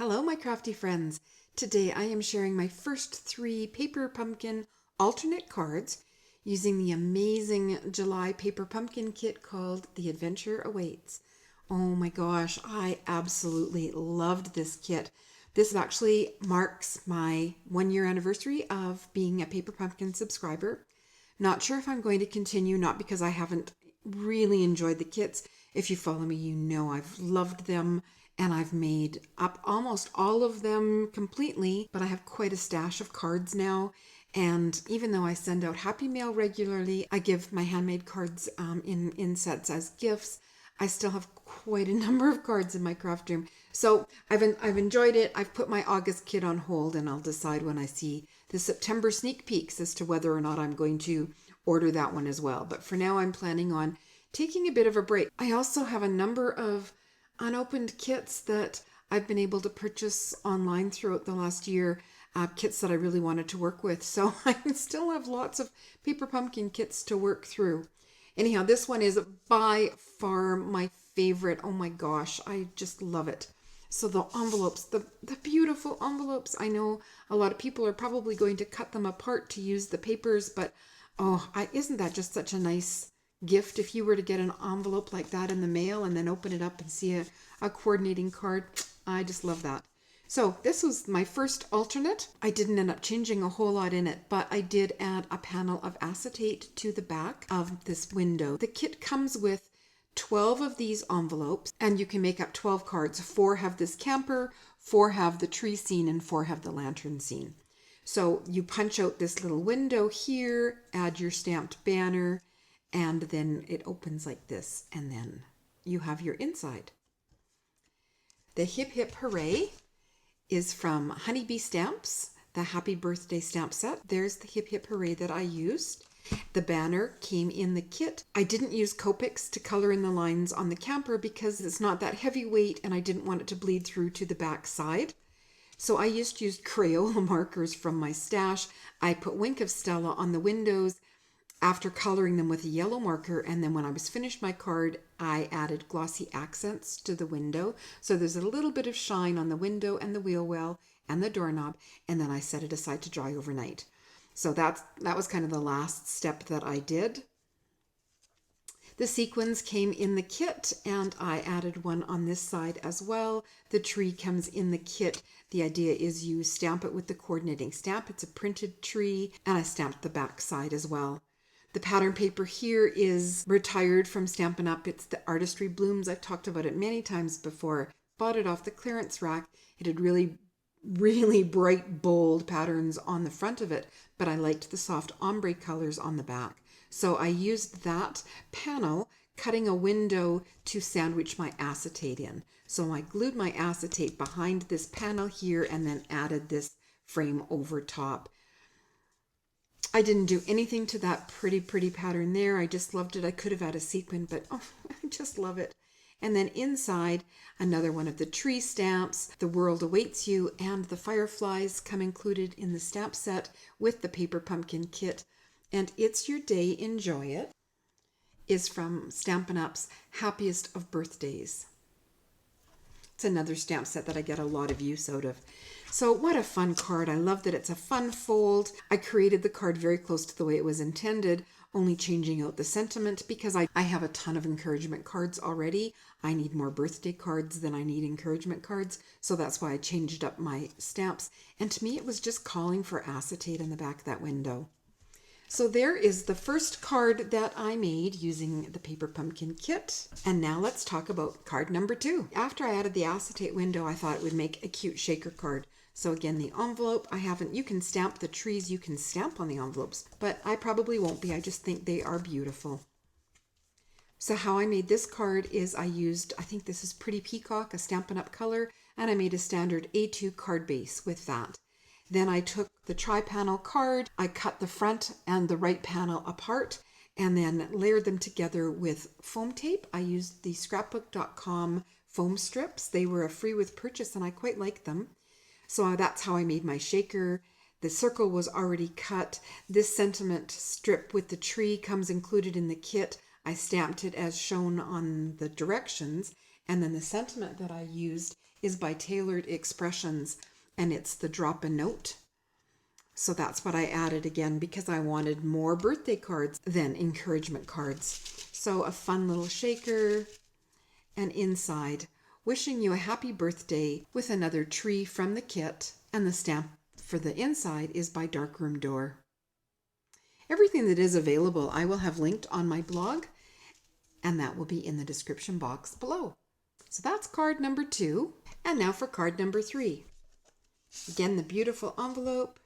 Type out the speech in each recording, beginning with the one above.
Hello, my crafty friends. Today I am sharing my first 3 paper pumpkin alternate cards using the amazing July paper pumpkin kit called The Adventure Awaits. Oh my gosh, I absolutely loved this kit. This actually marks my 1-year anniversary of being a paper pumpkin subscriber. Not sure if I'm going to continue, not because I haven't really enjoyed the kits. If you follow me, you know I've loved them and I've made up almost all of them completely, but I have quite a stash of cards now. And even though I send out Happy Mail regularly, I give my handmade cards in sets as gifts. I still have quite a number of cards in my craft room. So I've enjoyed it. I've put my August kit on hold and I'll decide when I see the September sneak peeks as to whether or not I'm going to order that one as well. But for now, I'm planning on taking a bit of a break. I also have a number of unopened kits that I've been able to purchase online throughout the last year, kits that I really wanted to work with. So I still have lots of paper pumpkin kits to work through. Anyhow, this one is by far my favorite. Oh my gosh, I just love it. So the envelopes, the beautiful envelopes. I know a lot of people are probably going to cut them apart to use the papers, but isn't that just such a nice gift if you were to get an envelope like that in the mail and then open it up and see a coordinating card? I just love that. So this was my first alternate. I didn't end up changing a whole lot in it, but I did add a panel of acetate to the back of this window. The kit comes with 12 of these envelopes and you can make up 12 cards. 4 have this camper, 4 have the tree scene, and 4 have the lantern scene. So you punch out this little window here, add your stamped banner, and then it opens like this, and then you have your inside. The Hip Hip Hooray is from Honeybee Stamps, the Happy Birthday stamp set. There's the Hip Hip Hooray that I used. The banner came in the kit. I didn't use Copics to color in the lines on the camper because it's not that heavyweight and I didn't want it to bleed through to the back side. So I used Crayola markers from my stash. I put Wink of Stella on the windows after coloring them with a yellow marker, and then when I was finished my card, I added glossy accents to the window. So there's a little bit of shine on the window and the wheel well and the doorknob, and then I set it aside to dry overnight. So that was kind of the last step that I did. The sequins came in the kit, and I added one on this side as well. The tree comes in the kit. The idea is you stamp it with the coordinating stamp. It's a printed tree, and I stamped the back side as well. The pattern paper here is retired from Stampin' Up. It's the Artistry Blooms. I've talked about it many times before. Bought it off the clearance rack. It had really bright, bold patterns on the front of it, but I liked the soft ombre colors on the back. So I used that panel, cutting a window to sandwich my acetate in. So I glued my acetate behind this panel here and then added this frame over top. I didn't do anything to that pretty pattern there. I just loved it. I could have had a sequin, but I just love it. And then inside, another one of the tree stamps, The World Awaits You, and the fireflies come included in the stamp set with the paper pumpkin kit. And It's Your Day, Enjoy It is from Stampin' Up's Happiest of Birthdays. It's another stamp set that I get a lot of use out of. So what a fun card. I love that it's a fun fold. I created the card very close to the way it was intended, only changing out the sentiment because I have a ton of encouragement cards already. I need more birthday cards than I need encouragement cards. So that's why I changed up my stamps. And to me, it was just calling for acetate in the back of that window. So there is the first card that I made using the paper pumpkin kit. And now let's talk about card number 2. After I added the acetate window, I thought it would make a cute shaker card. So again, the envelope, you can stamp the trees, you can stamp on the envelopes, but I probably won't be. I just think they are beautiful. So how I made this card is I think this is Pretty Peacock, a Stampin' Up color, and I made a standard A2 card base with that. Then I took the tri-panel card, I cut the front and the right panel apart, and then layered them together with foam tape. I used the scrapbook.com foam strips. They were a free with purchase, and I quite liked them. So that's how I made my shaker. The circle was already cut. This sentiment strip with the tree comes included in the kit. I stamped it as shown on the directions. And then the sentiment that I used is by Tailored Expressions, and it's the Drop a Note. So that's what I added again because I wanted more birthday cards than encouragement cards. So a fun little shaker, and inside, wishing you a happy birthday with another tree from the kit, and the stamp for the inside is by Darkroom Door. Everything that is available I will have linked on my blog, and that will be in the description box below. So that's card number 2, and now for card number 3. Again, the beautiful envelope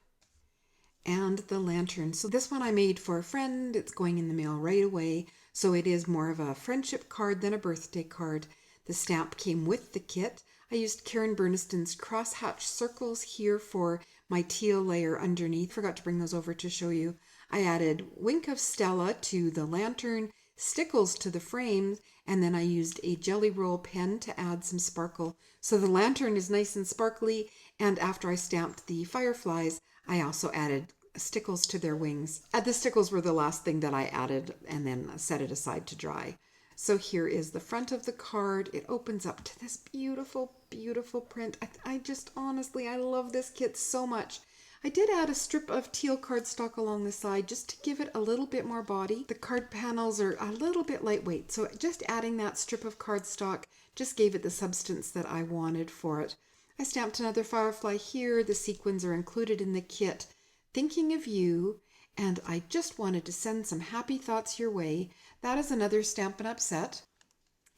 and the lantern. So this one I made for a friend. It's going in the mail right away. So it is more of a friendship card than a birthday card. The stamp came with the kit. I used Karen Burniston's crosshatch circles here for my teal layer underneath. Forgot to bring those over to show you. I added Wink of Stella to the lantern, stickles to the frames, and then I used a jelly roll pen to add some sparkle. So the lantern is nice and sparkly, and after I stamped the fireflies, I also added stickles to their wings. The stickles were the last thing that I added and then set it aside to dry. So here is the front of the card. It opens up to this beautiful, beautiful print. I just honestly, I love this kit so much. I did add a strip of teal cardstock along the side just to give it a little bit more body. The card panels are a little bit lightweight, so just adding that strip of cardstock just gave it the substance that I wanted for it. I stamped another firefly here. The sequins are included in the kit. Thinking of you, and I just wanted to send some happy thoughts your way. That is another Stampin' Up! Set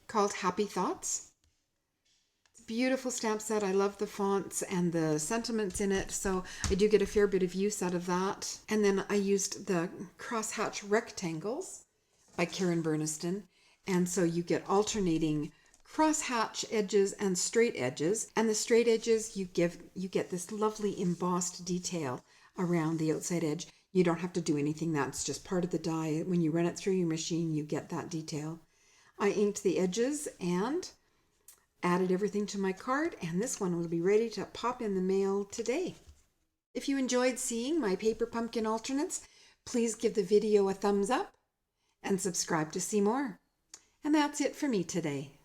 called Happy Thoughts. It's a beautiful stamp set. I love the fonts and the sentiments in it, so I do get a fair bit of use out of that. And then I used the crosshatch rectangles by Karen Burniston, and so you get alternating crosshatch edges and straight edges. And the straight edges, you get this lovely embossed detail around the outside edge. You don't have to do anything. That's just part of the die. When you run it through your machine, you get that detail. I inked the edges and added everything to my card, and this one will be ready to pop in the mail today. If you enjoyed seeing my paper pumpkin alternates, please give the video a thumbs up and subscribe to see more. And that's it for me today.